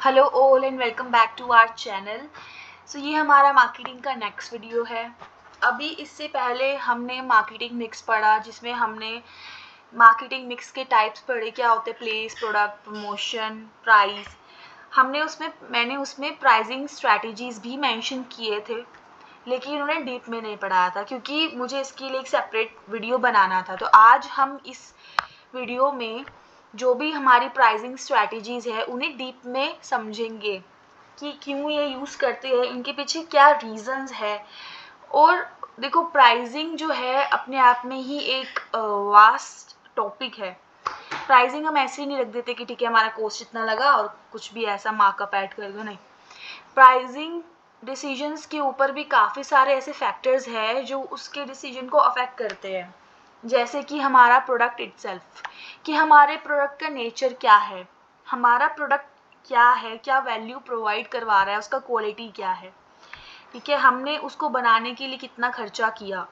Hello all and welcome back to our channel. So ये हमारा marketing का next video है। अभी इससे पहले हमने मार्केटिंग मिक्स पढ़ा, जिसमें हमने मार्केटिंग मिक्स के टाइप्स पढ़े, क्या होते हैं प्लेस, प्रोडक्ट, प्रमोशन, प्राइस। मैंने उसमें प्राइसिंग स्ट्रैटेजीज भी मेंशन किए थे, लेकिन उन्होंने डीप में नहीं पढ़ाया था क्योंकि मुझे इसके लिए एक सेपरेट वीडियो बनाना था। तो आज हम इस वीडियो में जो भी हमारी प्राइसिंग स्ट्रैटेजीज है उन्हें डीप में समझेंगे कि क्यों ये यूज़ करते हैं, इनके पीछे क्या रीजंस है। और देखो, प्राइसिंग जो है अपने आप में ही एक वास्ट टॉपिक है। प्राइसिंग हम ऐसे ही नहीं रख देते कि ठीक है हमारा कॉस्ट इतना लगा और कुछ भी ऐसा मार्कअप ऐड कर दो, नहीं। प्राइसिंग डिसीजंस के ऊपर भी काफ़ी सारे ऐसे फैक्टर्स हैं जो उसके डिसीजन को अफेक्ट करते हैं, जैसे कि हमारा प्रोडक्ट इटसेल्फ, कि हमारे प्रोडक्ट का नेचर क्या है, हमारा प्रोडक्ट क्या है, क्या वैल्यू प्रोवाइड करवा रहा है, उसका क्वालिटी क्या है, ठीक है, हमने उसको बनाने के लिए कितना खर्चा किया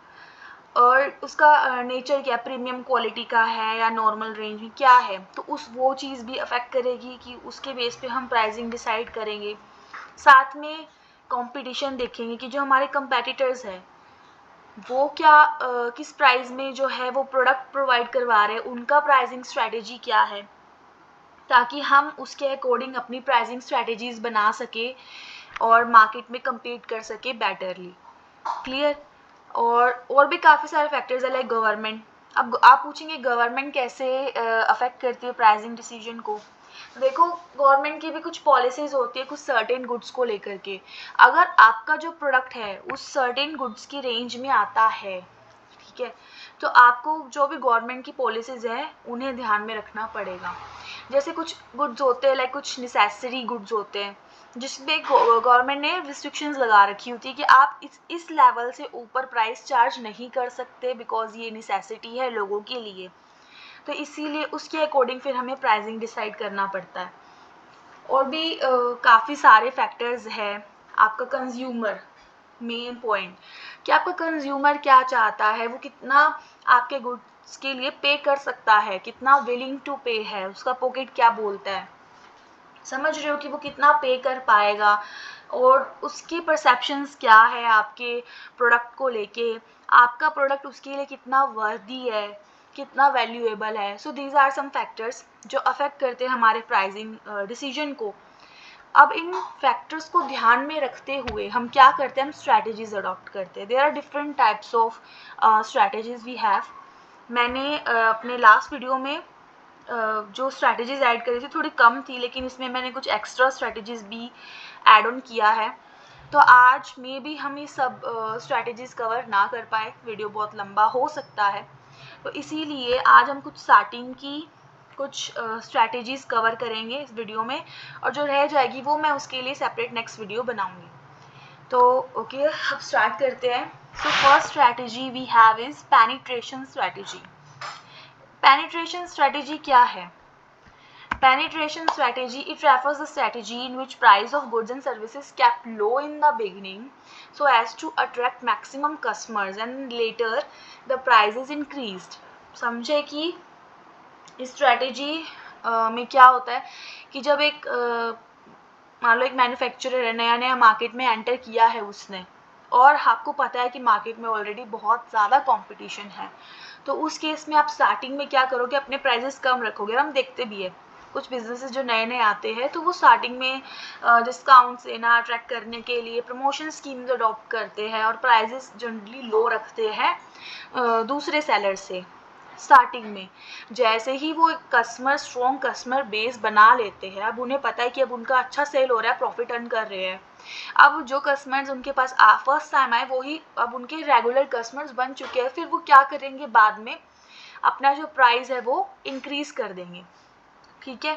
और उसका नेचर क्या, प्रीमियम क्वालिटी का है या नॉर्मल रेंज में क्या है। तो वो चीज़ भी अफेक्ट करेगी कि उसके बेस पे हम प्राइसिंग डिसाइड करेंगे। साथ में कंपटीशन देखेंगे कि जो हमारे कंपेटिटर्स हैं वो किस प्राइस में जो है वो प्रोडक्ट प्रोवाइड करवा रहे हैं, उनका प्राइसिंग स्ट्रैटेजी क्या है, ताकि हम उसके अकॉर्डिंग अपनी प्राइसिंग स्ट्रैटेजीज बना सके और मार्केट में compete कर सके बेटरली। क्लियर। और भी काफ़ी सारे फैक्टर्स है, लाइक गवर्नमेंट। अब आप पूछेंगे गवर्नमेंट कैसे अफेक्ट करती है प्राइसिंग डिसीजन को। देखो, गवर्नमेंट की भी कुछ पॉलिसीज होती है कुछ सर्टेन गुड्स को लेकर के। अगर आपका जो प्रोडक्ट है उस सर्टेन गुड्स की रेंज में आता है, ठीक है, तो आपको जो भी गवर्नमेंट की पॉलिसीज है उन्हें ध्यान में रखना पड़ेगा। जैसे कुछ गुड्स होते हैं, लाइक कुछ नेसेसरी गुड्स होते हैं जिसमें गवर्नमेंट ने रिस्ट्रिक्शंस लगा रखी होती है कि आप इस लेवल से ऊपर प्राइस चार्ज नहीं कर सकते, बिकॉज ये नेसेसिटी है लोगों के लिए। तो इसीलिए उसके अकॉर्डिंग फिर हमें प्राइसिंग डिसाइड करना पड़ता है। और भी काफ़ी सारे फैक्टर्स हैं। आपका कंज्यूमर, मेन पॉइंट, कि आपका कंज्यूमर क्या चाहता है, वो कितना आपके गुड्स के लिए पे कर सकता है, कितना विलिंग टू पे है, उसका पॉकेट क्या बोलता है, समझ रहे हो कि वो कितना पे कर पाएगा, और उसकी परसेप्शंस क्या है आपके प्रोडक्ट को लेके, आपका प्रोडक्ट उसके लिए कितना वर्दी है, कितना वैल्यूएबल है। So these are some factors जो अफेक्ट करते हैं हमारे प्राइसिंग डिसीजन को। अब इन फैक्टर्स को ध्यान में रखते हुए हम क्या करते हैं, हम स्ट्रैटेजीज अडॉप्ट करते हैं। There are different types of strategies we have. मैंने अपने लास्ट वीडियो में जो स्ट्रैटेजीज ऐड करी थी थोड़ी कम थी, लेकिन इसमें मैंने कुछ एक्स्ट्रा स्ट्रैटेजीज भी ऐड ऑन किया है। तो आज मे भी हम ये सब स्ट्रैटेजीज कवर ना कर पाए, वीडियो बहुत लंबा हो सकता है, तो इसीलिए आज हम कुछ स्टार्टिंग की कुछ स्ट्रैटेजीज कवर करेंगे इस वीडियो में, और जो रह जाएगी वो मैं उसके लिए सेपरेट नेक्स्ट वीडियो बनाऊंगी। तो ओके, अब स्टार्ट करते हैं। So first strategy we have is penetration strategy. Penetration strategy क्या है? Penetration strategy, it refers the strategy in which price of goods and services kept low in the beginning so as to attract maximum customers and later the price is increased. समझे कि इस strategy में क्या होता है कि जब एक मान लो एक मैन्युफैक्चरर है, नया नया मार्केट में एंटर किया है उसने, और आपको पता है कि मार्केट में ऑलरेडी बहुत ज़्यादा कंपटीशन है, तो उस केस में आप स्टार्टिंग में क्या करोगे, अपने प्राइजेस कम रखोगे। हम देखते भी है कुछ बिजनेसेस जो नए नए आते हैं तो वो स्टार्टिंग में डिस्काउंट्स लेना अट्रैक्ट करने के लिए प्रमोशन स्कीम्स अडॉप्ट करते हैं और प्राइजेस जनरली लो रखते हैं दूसरे सेलर से स्टार्टिंग में। जैसे ही वो एक कस्टमर स्ट्रॉन्ग कस्टमर बेस बना लेते हैं, अब उन्हें पता है कि अब उनका अच्छा सेल हो रहा है, प्रॉफिट अर्न कर रहे हैं, अब जो कस्टमर्स उनके पास फर्स्ट टाइम आए वही अब उनके रेगुलर कस्टमर्स बन चुके हैं, फिर वो क्या करेंगे, बाद में अपना जो प्राइस है वो इंक्रीज कर देंगे। ठीक है,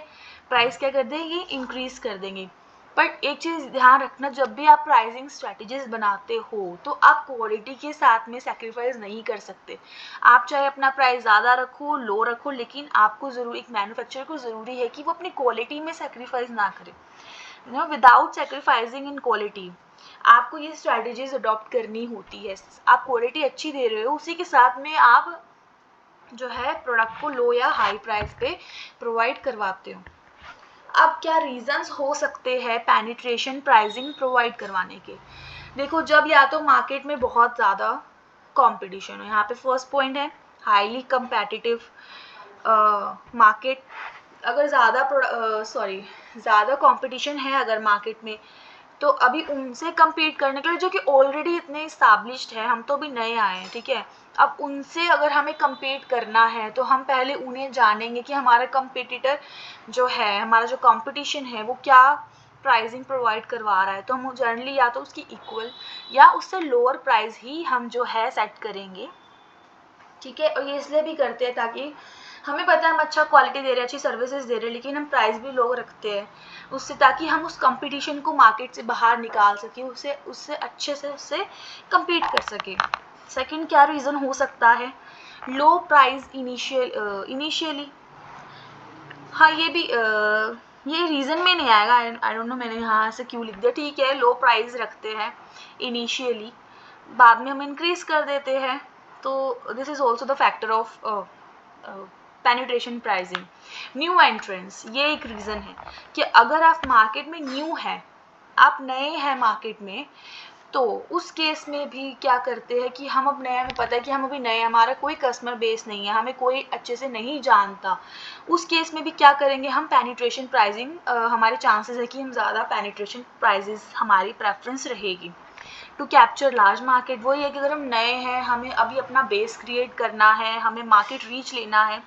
प्राइस क्या कर देंगे, इंक्रीज कर देंगे। बट एक चीज़ ध्यान रखना, जब भी आप प्राइसिंग स्ट्रैटेजीज बनाते हो तो आप क्वालिटी के साथ में सेक्रीफाइस नहीं कर सकते। आप चाहे अपना प्राइस ज़्यादा रखो, लो रखो, लेकिन आपको ज़रूर, एक मैन्युफैक्चरर को ज़रूरी है कि वो अपनी क्वालिटी में सेक्रीफाइस ना करे। विदाउट सेक्रीफाइसिंग इन क्वालिटी आपको ये स्ट्रैटेजीज अडॉप्ट करनी होती है। आप क्वालिटी अच्छी दे रहे हो, उसी के साथ में आप जो है प्रोडक्ट को लो या हाई प्राइस पे प्रोवाइड करवाते हो। अब अब क्या रीजंस हो सकते हैं पेनिट्रेशन प्राइसिंग प्रोवाइड करवाने के। देखो, जब या तो मार्केट में बहुत ज़्यादा कंपटीशन हो, यहाँ पे फर्स्ट पॉइंट है हाईली कंपेटिटिव मार्केट। अगर ज़्यादा कंपटीशन है अगर मार्केट में, तो अभी उनसे compete करने के लिए जो कि ऑलरेडी इतने इस्टेब्लिश्ड है, हम तो अभी नए आए हैं, ठीक है। अब उनसे अगर हमें compete करना है तो हम पहले उन्हें जानेंगे कि हमारा कंपिटिटर जो है, हमारा जो कंपटीशन है वो क्या प्राइसिंग प्रोवाइड करवा रहा है। तो हम जनरली या तो उसकी इक्वल या उससे लोअर प्राइस ही हम जो है सेट करेंगे, ठीक है। और ये इसलिए भी करते हैं ताकि हमें पता है हम अच्छा क्वालिटी दे रहे हैं, अच्छी सर्विसेज दे रहे हैं, लेकिन हम प्राइस भी लो रखते हैं उससे, ताकि हम उस कंपटीशन को मार्केट से बाहर निकाल सकें, उससे अच्छे से उससे compete कर सकें। सेकंड क्या रीज़न हो सकता है, लो प्राइस इनिशियली। हाँ, ये भी ये रीज़न में नहीं आएगा, आई डोंट नो मैंने यहाँ से क्यों लिख दिया, ठीक है। लो प्राइस रखते हैं इनिशियली, बाद में हम इंक्रीज कर देते हैं, तो this is also the factor of penetration pricing. New entrance, ये एक रीज़न है कि अगर आप मार्केट में न्यू हैं, आप नए हैं मार्केट में, तो उस केस में भी क्या करते हैं कि हम अब नए, हमें पता है कि हम अभी नए, हमारा कोई कस्टमर बेस नहीं है, हमें कोई अच्छे से नहीं जानता। उस केस में भी क्या करेंगे हम, पेनिट्रेशन प्राइसिंग, हमारे चांसेस है कि हम ज़्यादा पेनिट्रेशन प्राइजेस हमारी प्रेफरेंस रहेगी टू कैप्चर लार्ज मार्केट। वही है कि अगर हम नए हैं, हमें अभी अपना बेस क्रिएट करना है, हमें मार्केट रीच लेना है,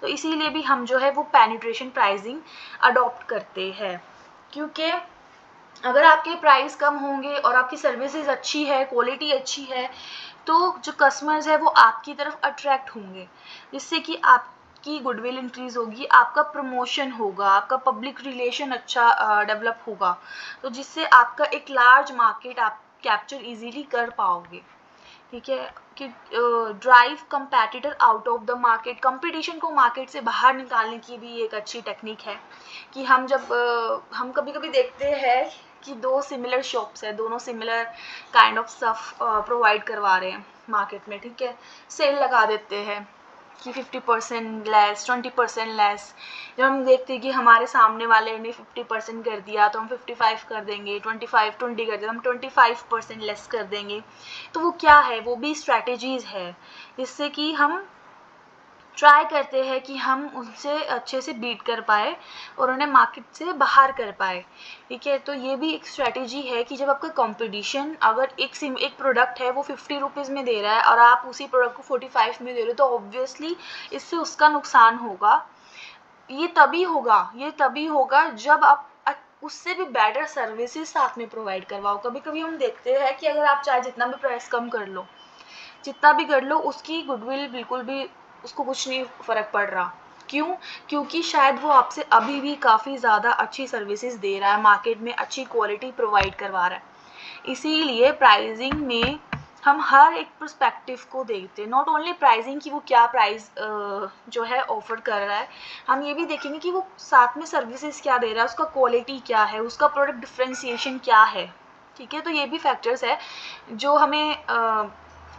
तो इसीलिए भी हम जो है वो पेनिट्रेशन प्राइसिंग अडॉप्ट करते हैं। क्योंकि अगर आपके प्राइस कम होंगे और आपकी सर्विसेज अच्छी है, क्वालिटी अच्छी है, तो जो कस्टमर्स है वो आपकी तरफ अट्रैक्ट होंगे, जिससे कि आपकी गुडविल इंक्रीज होगी, आपका प्रमोशन होगा, आपका पब्लिक रिलेशन अच्छा डेवलप होगा, तो जिससे आपका एक लार्ज मार्केट आप कैप्चर इजीली कर पाओगे, ठीक है। कि drive competitor out of the market, competition को मार्केट से बाहर निकालने की भी एक अच्छी टेक्निक है। कि हम जब हम कभी कभी देखते हैं कि दो सिमिलर शॉप्स है, दोनों similar kind of stuff provide करवा रहे हैं मार्केट में, ठीक है। सेल लगा देते हैं कि 50% लेस, 20% लेस। जब हम देखते हैं कि हमारे सामने वाले ने 50% कर दिया, तो हम 55 कर देंगे, 25 20 कर दिया, हम 25% लेस कर देंगे। तो वो क्या है, वो भी स्ट्रैटेजीज है, जिससे कि हम ट्राई करते हैं कि हम उनसे अच्छे से बीट कर पाए और उन्हें मार्केट से बाहर कर पाए, ठीक है। तो ये भी एक स्ट्रैटेजी है कि जब आपका कंपटीशन अगर एक प्रोडक्ट है वो 50 रुपीज़ में दे रहा है और आप उसी प्रोडक्ट को 45 में दे रहे हो, तो ऑब्वियसली इससे उसका नुकसान होगा। ये तभी होगा जब आप उससे भी बेटर सर्विसेज साथ में प्रोवाइड करवाओ। कभी कभी हम देखते हैं कि अगर आप चाहे जितना भी प्राइस कम कर लो, जितना भी कर लो, उसकी गुडविल बिल्कुल भी उसको कुछ नहीं फ़र्क पड़ रहा। क्यों? क्योंकि शायद वो आपसे अभी भी काफ़ी ज़्यादा अच्छी सर्विसेज दे रहा है, मार्केट में अच्छी क्वालिटी प्रोवाइड करवा रहा है। इसीलिए प्राइसिंग में हम हर एक पर्सपेक्टिव को देखते हैं, नॉट ओनली प्राइसिंग कि वो क्या प्राइस जो है ऑफर कर रहा है, हम ये भी देखेंगे कि वो साथ में सर्विसेज क्या दे रहा है, उसका क्वालिटी क्या है, उसका प्रोडक्ट डिफ्रेंसिएशन क्या है, ठीक है। तो ये भी फैक्टर्स है जो हमें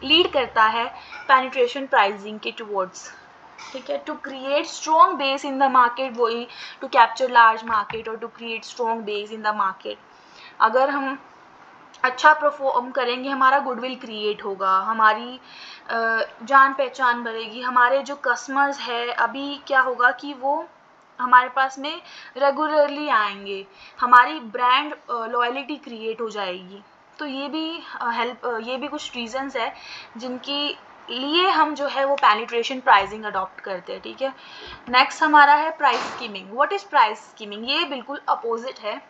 लीड करता है पेनिट्रेशन प्राइसिंग के टुवर्ड्स, ठीक है। To create strong base in the market, वही टू कैप्चर लार्ज मार्केट और to create strong base in the market. अगर हम अच्छा परफॉर्म करेंगे, हमारा गुडविल क्रिएट होगा, हमारी जान पहचान बढ़ेगी, हमारे जो कस्टमर्स है अभी क्या होगा कि वो हमारे पास में रेगुलरली आएंगे, हमारी ब्रांड लॉयल्टी क्रिएट हो जाएगी। तो ये भी ये भी कुछ रीजंस है जिनकी लिए हम जो है वो पेनिट्रेशन प्राइसिंग अडॉप्ट करते हैं, ठीक है। नेक्स्ट हमारा है price skimming. What is price skimming? ये बिल्कुल अपोजिट है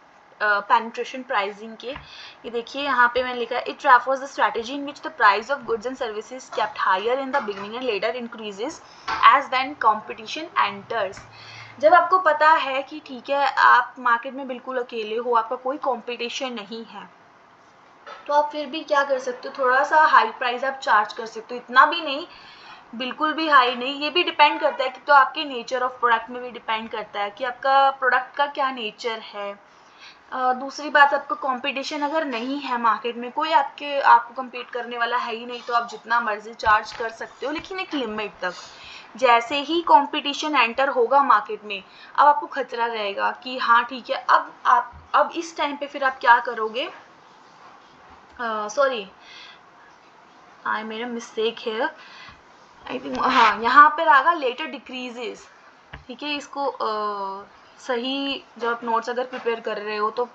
पेनिट्रेशन प्राइसिंग के। ये देखिए यहाँ पे मैंने लिखा है, it refers the strategy in which the price of goods and services kept higher in the beginning and later increases as when competition enters. जब आपको पता है कि ठीक है आप मार्केट में बिल्कुल अकेले हो, आपका कोई कंपटीशन नहीं है, तो आप फिर भी क्या कर सकते हो, थोड़ा सा हाई प्राइस आप चार्ज कर सकते हो, इतना भी नहीं, बिल्कुल भी हाई नहीं। ये भी डिपेंड करता है कि तो आपके नेचर ऑफ प्रोडक्ट में भी डिपेंड करता है कि आपका प्रोडक्ट का क्या नेचर है। दूसरी बात, आपको कंपटीशन अगर नहीं है मार्केट में, कोई आपको compete करने वाला है ही नहीं, तो आप जितना मर्जी चार्ज कर सकते हो, लेकिन एक लिमिट तक, जैसे ही कंपटीशन एंटर होगा मार्केट में, अब आपको खतरा रहेगा कि हाँ ठीक है, अब इस टाइम पे फिर आप क्या करोगे, sorry I made a mistake है, आई थिंक हाँ यहाँ पर आएगा लेटर डिक्रीजेस। ठीक है, इसको सही जब आप नोट्स अगर प्रिपेयर कर रहे हो तो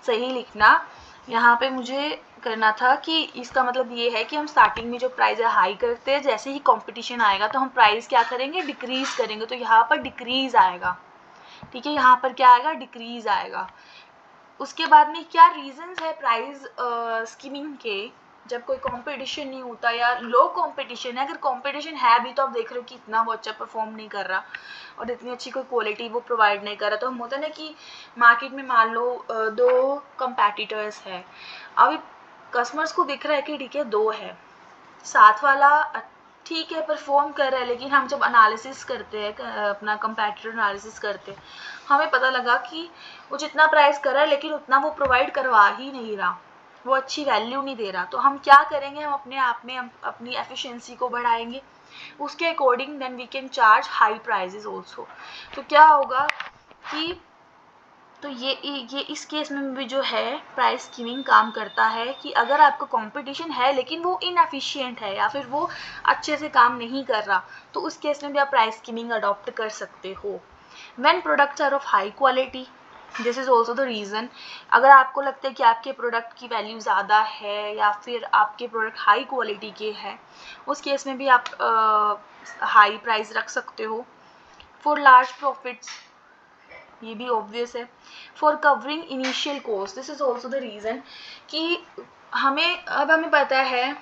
सही लिखना। यहाँ पे मुझे करना था कि इसका मतलब ये है कि हम स्टार्टिंग में जो प्राइस है हाई करते हैं, जैसे ही कंपटीशन आएगा तो हम प्राइस क्या करेंगे, डिक्रीज करेंगे, तो यहाँ पर डिक्रीज आएगा। ठीक है, यहाँ पर क्या आएगा, डिक्रीज आएगा। उसके बाद में क्या रीजंस है प्राइस स्कीमिंग के, जब कोई कंपटीशन नहीं होता या लो कंपटीशन है, अगर कंपटीशन है भी तो आप देख रहे हो कि इतना वो अच्छा परफॉर्म नहीं कर रहा और इतनी अच्छी कोई क्वालिटी वो प्रोवाइड नहीं कर रहा, तो हम होता है ना कि मार्केट में मान लो 2 कंपैटिटर्स है, अभी कस्टमर्स को दिख रहा है कि ठीक है 2 है, साथ वाला ठीक है परफॉर्म कर रहा है, लेकिन हम जब एनालिसिस करते हैं, अपना कंपैटिटर एनालिसिस करते हैं, हमें पता लगा कि वो जितना प्राइस कर रहा है लेकिन उतना वो प्रोवाइड करवा ही नहीं रहा, वो अच्छी वैल्यू नहीं दे रहा। तो हम क्या करेंगे, हम अपने आप में हम अपनी एफिशिएंसी को बढ़ाएंगे, उसके according then we can charge high prices also. तो क्या होगा कि तो ये इस केस में भी जो है प्राइस स्कीमिंग काम करता है कि अगर आपका कंपटीशन है लेकिन वो इनएफिशिएंट है या फिर वो अच्छे से काम नहीं कर रहा, तो उस केस में भी आप प्राइस स्कीमिंग अडॉप्ट कर सकते हो। When products are of high quality, this is also the reason, अगर आपको लगता है कि आपके प्रोडक्ट की वैल्यू ज़्यादा है या फिर आपके प्रोडक्ट हाई क्वालिटी के हैं, उस केस में भी आप हाई प्राइस रख सकते हो। फॉर लार्ज प्रॉफिट्स, ये भी ऑब्वियस है। For covering initial cost, this is also the reason कि हमें पता है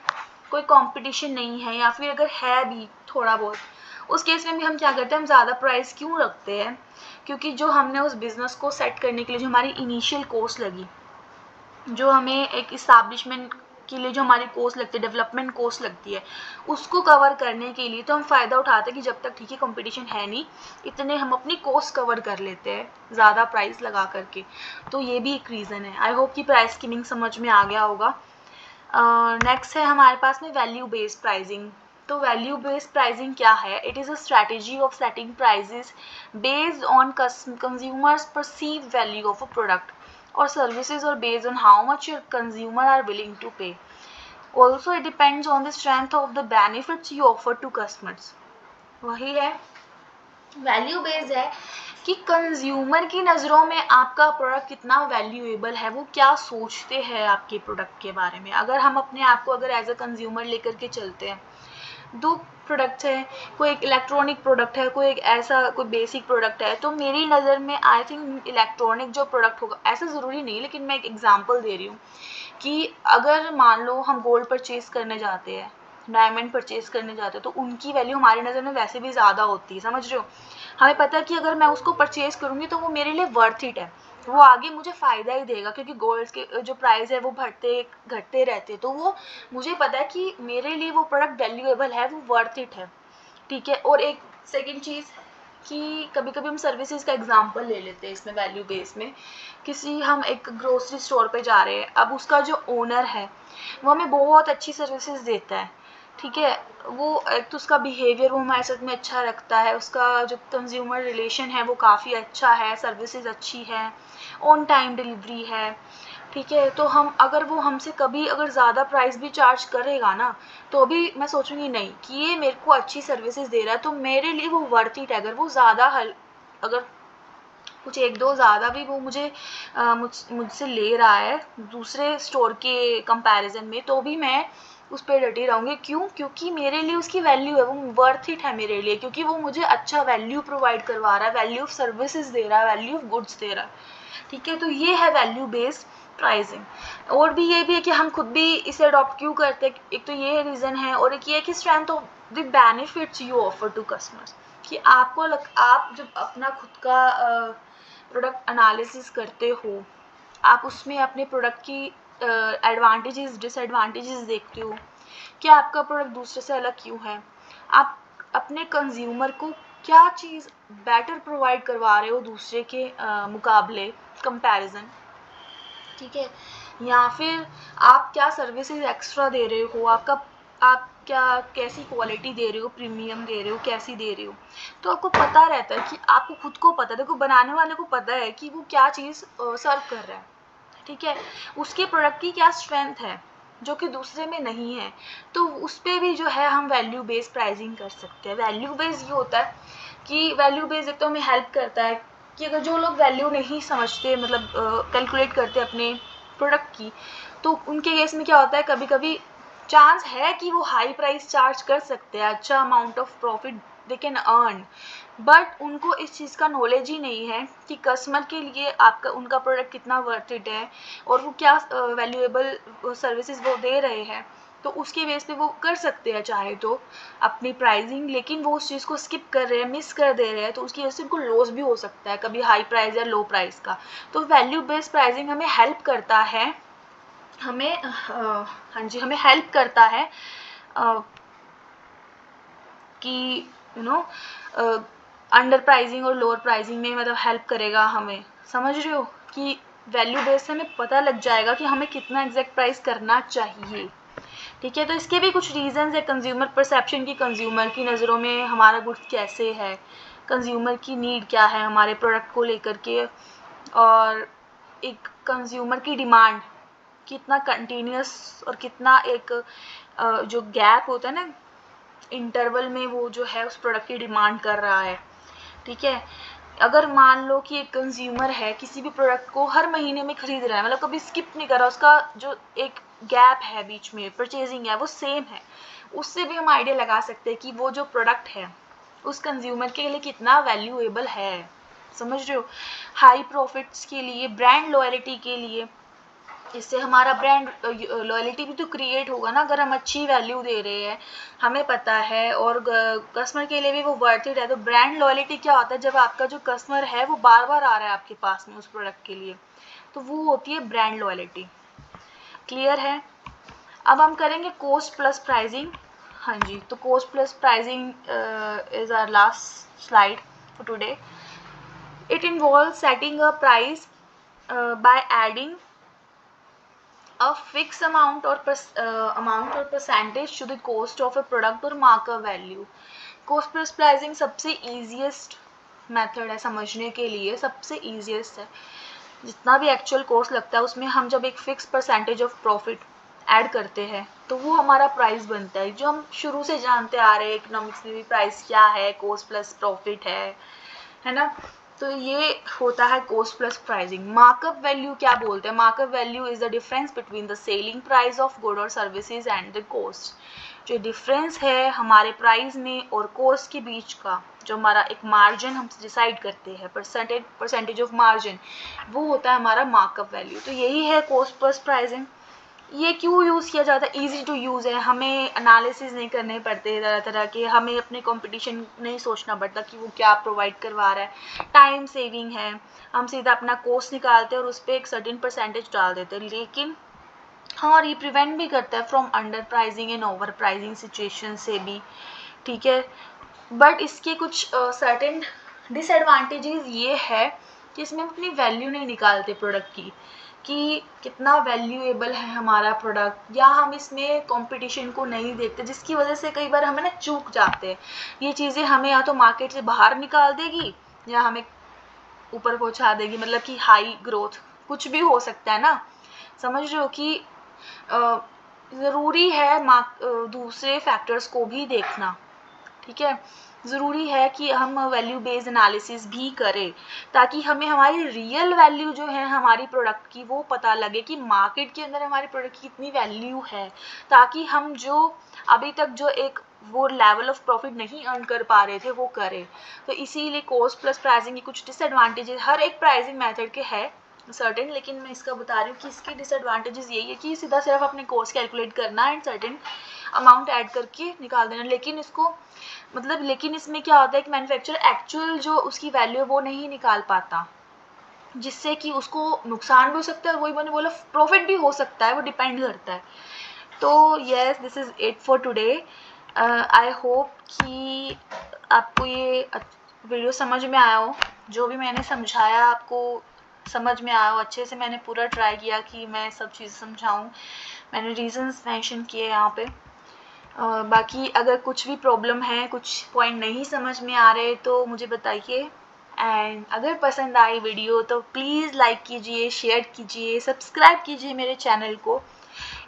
कोई कंपटीशन नहीं है या फिर अगर है भी थोड़ा बहुत, उस केस में भी हम क्या करते हैं, हम ज़्यादा प्राइस क्यों रखते हैं, क्योंकि जो हमने उस बिज़नेस को सेट करने के लिए जो हमारी इनिशियल कॉस्ट लगी, जो हमें एक इस्टेब्लिशमेंट के लिए जो हमारी कॉस्ट लगती है, डेवलपमेंट कॉस्ट लगती है, उसको कवर करने के लिए तो हम फ़ायदा उठाते हैं कि जब तक ठीक है कंपटीशन है नहीं, इतने हम अपनी कॉस्ट कवर कर लेते हैं ज़्यादा प्राइस लगा करके। तो ये भी एक रीज़न है। आई होप कि प्राइस स्कीमिंग समझ में आ गया होगा। नेक्स्ट है हमारे पास में वैल्यू बेस्ड प्राइसिंग। तो वैल्यू बेस्ड प्राइसिंग क्या है, it is a strategy of setting prices based on consumers perceive value of a product or services or based on how much your consumer are willing to pay. Also it depends on the strength of the benefits you offer to customers. वही है, value based है कि consumer की नज़रों में आपका product कितना valuable है, वो क्या सोचते हैं आपके प्रोडक्ट के बारे में। अगर हम अपने आप को अगर एज अ कंज्यूमर लेकर के चलते हैं, 2 प्रोडक्ट्स हैं, कोई एक इलेक्ट्रॉनिक प्रोडक्ट है, कोई एक ऐसा कोई बेसिक प्रोडक्ट है, तो मेरी नज़र में आई थिंक इलेक्ट्रॉनिक जो प्रोडक्ट होगा, ऐसा ज़रूरी नहीं लेकिन मैं एक एग्जांपल दे रही हूँ कि अगर मान लो हम गोल्ड परचेज़ करने जाते हैं, डायमंड परचेज़ करने जाते हैं, तो उनकी वैल्यू हमारी नज़र में वैसे भी ज़्यादा होती है, समझ रहे हो। हमें पता है कि अगर मैं उसको परचेज़ करूँगी तो वो मेरे लिए वर्थ इट है, वो आगे मुझे फ़ायदा ही देगा, क्योंकि गोल्ड के जो प्राइस है वो बढ़ते घटते रहते, तो वो मुझे पता है कि मेरे लिए वो प्रोडक्ट वैल्यूएबल है, वो वर्थ इट है। ठीक है, और एक सेकंड चीज़ कि कभी कभी हम सर्विसेज का एग्जांपल ले लेते हैं इसमें वैल्यू बेस में। किसी हम एक ग्रोसरी स्टोर पे जा रहे हैं, अब उसका जो ओनर है वो हमें बहुत अच्छी सर्विसेज देता है। ठीक है, वो एक तो उसका बिहेवियर वो हमारे साथ में अच्छा रखता है, उसका जो कंज्यूमर रिलेशन है वो काफ़ी अच्छा है, सर्विसेज अच्छी है, ऑन टाइम डिलीवरी है। ठीक है, तो हम अगर वो हमसे कभी अगर ज़्यादा प्राइस भी चार्ज करेगा ना, तो भी मैं सोचूंगी नहीं कि ये मेरे को अच्छी सर्विसेज दे रहा है तो मेरे लिए वो वर्थ इट है। अगर वो ज़्यादा अगर कुछ 1-2 ज़्यादा भी वो मुझसे ले रहा है दूसरे स्टोर के कंपैरिजन में, तो भी मैं उस पर डटी रहूँगी। क्यों? क्योंकि मेरे लिए उसकी वैल्यू है, वो वर्थ इट है मेरे लिए, क्योंकि वो मुझे अच्छा वैल्यू प्रोवाइड करवा रहा है, वैल्यू ऑफ सर्विसेज दे रहा है, वैल्यू ऑफ गुड्स दे रहा है। ठीक है, तो ये है वैल्यू बेस्ड प्राइसिंग। और भी ये भी है कि हम खुद भी इसे अडॉप्ट क्यों करते हैं, एक तो ये रीज़न है और एक ये कि strength of the benefits you offer to customers, कि आप जब अपना खुद का प्रोडक्ट एनालिसिस करते हो, आप उसमें अपने प्रोडक्ट की एडवांटेजेस डिसएडवांटेजेस देखते हो कि आपका प्रोडक्ट दूसरे से अलग क्यों है, आप अपने कंज्यूमर को क्या चीज़ बेटर प्रोवाइड करवा रहे हो दूसरे के मुकाबले कंपैरिजन। ठीक है, या फिर आप क्या सर्विसेज एक्स्ट्रा दे रहे हो, आप क्या कैसी क्वालिटी दे रहे हो, प्रीमियम दे रहे हो, कैसी दे रहे हो। तो आपको पता रहता है कि आपको खुद को पता है, देखो बनाने वाले को पता है कि वो क्या चीज़ सर्व कर रहा है, ठीक है, उसके प्रोडक्ट की क्या स्ट्रेंथ है जो कि दूसरे में नहीं है। तो उस पर भी जो है हम वैल्यू बेस्ड प्राइसिंग कर सकते हैं। वैल्यू बेस्ड ये होता है कि वैल्यू बेस्ड एक तो हमें हेल्प करता है कि अगर जो लोग वैल्यू नहीं समझते, मतलब कैलकुलेट करते अपने प्रोडक्ट की, तो उनके केस में क्या होता है, कभी कभी चांस है कि वो हाई प्राइस चार्ज कर सकते हैं, अच्छा amount of profit they can earn, but उनको इस चीज़ का नॉलेज ही नहीं है कि कस्टमर के लिए आपका उनका प्रोडक्ट कितना वर्थ इट है और वो क्या वैल्यूएबल सर्विसेज वो दे रहे हैं। तो उसके बेस पे वो कर सकते हैं चाहे तो अपनी प्राइसिंग, लेकिन वो उस चीज़ को स्किप कर रहे हैं, मिस कर दे रहे हैं, तो उसकी वजह से उनको लॉस भी हो सकता है, कभी हाई प्राइस या लो प्राइस का। तो वैल्यू बेस्ड प्राइसिंग हमें हेल्प करता है, हमें हाँ जी, हमें हेल्प करता है कि अंडर प्राइसिंग और लोअर प्राइसिंग में, मतलब हेल्प करेगा हमें, समझ रहे हो कि वैल्यू बेस से हमें पता लग जाएगा कि हमें कितना एग्जैक्ट प्राइस करना चाहिए, ठीक है। तो इसके भी कुछ रीजंस है, कंज्यूमर परसेप्शन की, कंज्यूमर की नज़रों में हमारा गुड्स कैसे है, कंज्यूमर की नीड क्या है हमारे प्रोडक्ट को लेकर के, और एक कंज्यूमर की डिमांड कितना कंटिन्यूस और कितना एक जो गैप होता है ना इंटरवल में, वो जो है उस प्रोडक्ट की डिमांड कर रहा है, ठीक है। अगर मान लो कि एक कंज्यूमर है किसी भी प्रोडक्ट को हर महीने में खरीद रहा है, मतलब कभी स्किप नहीं कर रहा, उसका जो एक गैप है बीच में परचेजिंग है वो सेम है, उससे भी हम आइडिया लगा सकते हैं कि वो जो प्रोडक्ट है उस कंज्यूमर के लिए कितना वैल्यूएबल है, समझ रहे हो। हाई प्रॉफिट्स के लिए, ब्रांड लॉयल्टी के लिए, इससे हमारा ब्रांड लॉयल्टी भी तो क्रिएट होगा ना, अगर हम अच्छी वैल्यू दे रहे हैं, हमें पता है, और कस्टमर के लिए भी वो वर्थ इट है। तो ब्रांड लॉयल्टी क्या होता है, जब आपका जो कस्टमर है वो बार बार आ रहा है आपके पास में उस प्रोडक्ट के लिए, तो वो होती है ब्रांड लॉयल्टी। क्लियर है। अब हम करेंगे कॉस्ट प्लस प्राइसिंग। हाँ जी, तो cost plus pricing is our last slide for today. It involve setting a price by adding a fixed amount or percentage to the cost of a product or markup value. cost plus pricing सबसे easiest method है समझने के लिए, सबसे easiest है। जितना भी actual cost लगता है उसमें हम जब एक fix percentage of profit add करते हैं तो वो हमारा प्राइस बनता है, जो हम शुरू से जानते आ रहे हैं इकोनॉमिक्स में भी, प्राइस क्या है, कॉस्ट प्लस प्रॉफिट है ना। तो ये होता है cost plus pricing. Markup value क्या बोलते हैं, markup value is the difference between the selling price of good और सर्विसेज एंड द कॉस्ट। जो डिफरेंस है हमारे प्राइस में और कॉस्ट के बीच का, जो हमारा एक मार्जिन हम डिसाइड करते हैं, परसेंटेज ऑफ मार्जिन, वो होता है हमारा मार्कअप वैल्यू। तो यही है कॉस्ट प्लस प्राइसिंग। ये क्यों यूज़ किया जाता है, ईजी टू यूज़ है, हमें एनालिसिस नहीं करने पड़ते तरह तरह के, हमें अपने कंपटीशन नहीं सोचना पड़ता कि वो क्या प्रोवाइड करवा रहा है, टाइम सेविंग है, हम सीधा अपना कॉस्ट निकालते हैं और उस पर एक सर्टेन परसेंटेज डाल देते हैं। लेकिन हाँ, और ये प्रिवेंट भी करता है from under pricing and over pricing situation से भी, ठीक है। बट इसके कुछ सर्टेन डिसएडवांटेजेस ये है कि इसमें हम अपनी वैल्यू नहीं निकालते प्रोडक्ट की, कि कितना वैल्यूएबल है हमारा प्रोडक्ट, या हम इसमें कंपटीशन को नहीं देखते, जिसकी वजह से कई बार हमें ना चूक जाते हैं। ये चीज़ें हमें या तो मार्केट से बाहर निकाल देगी या हमें ऊपर पहुंचा देगी, मतलब कि हाई ग्रोथ कुछ भी हो सकता है ना, समझ रहे हो कि ज़रूरी है दूसरे फैक्टर्स को भी देखना, ठीक है। ज़रूरी है कि हम वैल्यू बेस्ड एनालिसिस भी करें ताकि हमें हमारी रियल वैल्यू जो है हमारी प्रोडक्ट की वो पता लगे कि मार्केट के अंदर हमारे प्रोडक्ट की कितनी वैल्यू है, ताकि हम जो अभी तक जो एक वो लेवल ऑफ प्रॉफिट नहीं अर्न कर पा रहे थे वो करें। तो इसीलिए कॉस्ट प्लस प्राइसिंग के कुछ डिसएडवांटेजेस हर एक प्राइसिंग मेथड के है सर्टेन, लेकिन मैं इसका बता रही हूँ कि इसके डिसएडवांटेजेस यही है कि सीधा सिर्फ अपने कॉस्ट कैलकुलेट करना एंड सर्टेन अमाउंट ऐड करके निकाल देना, लेकिन इसको लेकिन इसमें क्या होता है कि मैन्युफैक्चरर एक्चुअल जो उसकी वैल्यू है वो नहीं निकाल पाता, जिससे कि उसको नुकसान भी हो सकता है और वही मैंने बोला प्रॉफिट भी हो सकता है, वो डिपेंड करता है। तो yes, this is it for today. I hope कि आपको ये वीडियो समझ में आया हो, जो भी मैंने समझाया आपको समझ में आया हो अच्छे से। मैंने पूरा ट्राई किया कि मैं सब चीज़ समझाऊँ, मैंने रीजंस मेंशन किए यहाँ पे। बाकी अगर कुछ भी प्रॉब्लम है, कुछ पॉइंट नहीं समझ में आ रहे तो मुझे बताइए। एंड अगर पसंद आई वीडियो तो प्लीज़ लाइक कीजिए, शेयर कीजिए, सब्सक्राइब कीजिए मेरे चैनल को।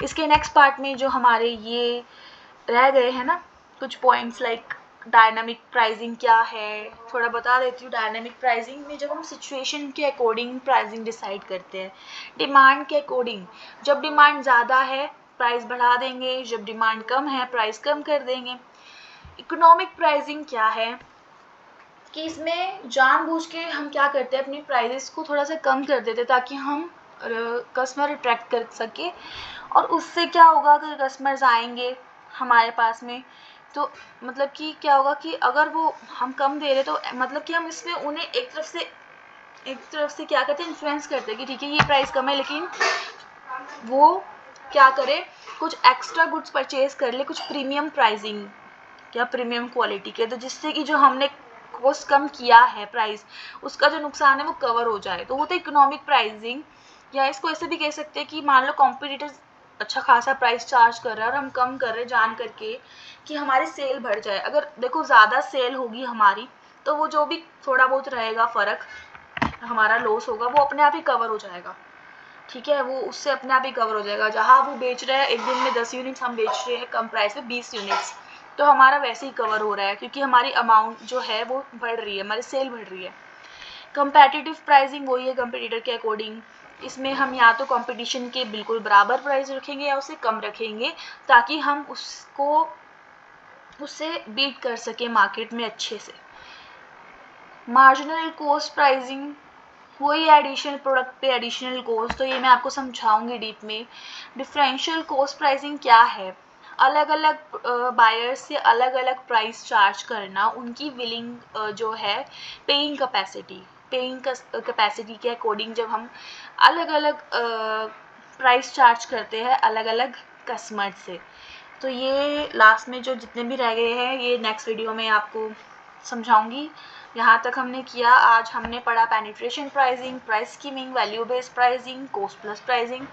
इसके नेक्स्ट पार्ट में जो हमारे ये रह गए हैं ना कुछ पॉइंट्स, लाइक डायनामिक प्राइसिंग क्या है, थोड़ा बता देती हूँ। डायनामिक प्राइसिंग में जब हम सिचुएशन के अकॉर्डिंग प्राइसिंग डिसाइड करते हैं, डिमांड के अकॉर्डिंग। जब डिमांड ज़्यादा है प्राइस बढ़ा देंगे, जब डिमांड कम है प्राइस कम कर देंगे। इकोनॉमिक प्राइसिंग क्या है कि इसमें जानबूझ के हम क्या करते हैं, अपनी प्राइसेस को थोड़ा सा कम कर देते हैं ताकि हम कस्टमर अट्रैक्ट कर सके। और उससे क्या होगा, अगर कस्टमर्स आएंगे हमारे पास में तो मतलब कि क्या होगा कि अगर वो हम कम दे रहे तो मतलब कि हम इसमें उन्हें एक तरफ से क्या करते हैं, इन्फ्लुएंस करते हैं कि ठीक है ये प्राइस कम है, लेकिन वो क्या करे, कुछ एक्स्ट्रा गुड्स परचेज कर ले, कुछ प्रीमियम प्राइसिंग या प्रीमियम क्वालिटी के, तो जिससे कि जो हमने कॉस्ट कम किया है प्राइस, उसका जो नुकसान है वो कवर हो जाए। तो वो तो इकोनॉमिक प्राइसिंग। या इसको ऐसे भी कह सकते हैं कि मान लो कॉम्पिटिटर अच्छा खासा प्राइस चार्ज कर रहा है और हम कम कर रहे हैं जान करके कि हमारी सेल बढ़ जाए। अगर देखो ज़्यादा सेल होगी हमारी तो वो जो भी थोड़ा बहुत रहेगा फ़र्क, हमारा लॉस होगा, वो अपने आप ही कवर हो जाएगा। ठीक है, वो उससे अपने आप ही कवर हो जाएगा। जहाँ वो बेच रहे हैं एक दिन में 10 यूनिट्स, हम बेच रहे हैं कम प्राइस में 20 यूनिट्स, तो हमारा वैसे ही कवर हो रहा है क्योंकि हमारी अमाउंट जो है वो बढ़ रही है, हमारी सेल बढ़ रही है। कंपेटिटिव प्राइसिंग वही है कंपटीटर के अकॉर्डिंग। इसमें हम या तो कंपटीशन के बिल्कुल बराबर प्राइस रखेंगे या उससे कम रखेंगे ताकि हम उससे बीट कर सके मार्केट में अच्छे से। मार्जिनल कॉस्ट प्राइसिंग वही एडिशनल प्रोडक्ट पे एडिशनल कॉस्ट, तो ये मैं आपको समझाऊंगी डीप में। डिफरेंशियल कॉस्ट प्राइसिंग क्या है, अलग अलग बायर्स से अलग अलग प्राइस चार्ज करना, उनकी विलिंग जो है पेइंग कैपेसिटी के अकॉर्डिंग जब हम अलग अलग प्राइस चार्ज करते हैं अलग अलग कस्टमर से। तो ये लास्ट में जो जितने भी रह गए हैं ये नेक्स्ट वीडियो में आपको समझाऊंगी। यहाँ तक हमने किया, आज हमने पढ़ा penetration pricing, price skimming, value based pricing, cost plus pricing.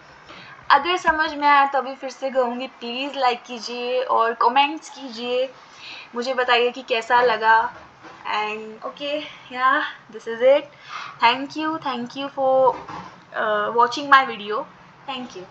अगर समझ में आया तो अभी फिर से कहूँगी प्लीज़ लाइक कीजिए और कमेंट्स कीजिए, मुझे बताइए कि कैसा लगा। एंड ओके, या this is it. Thank you for watching my video. Thank you.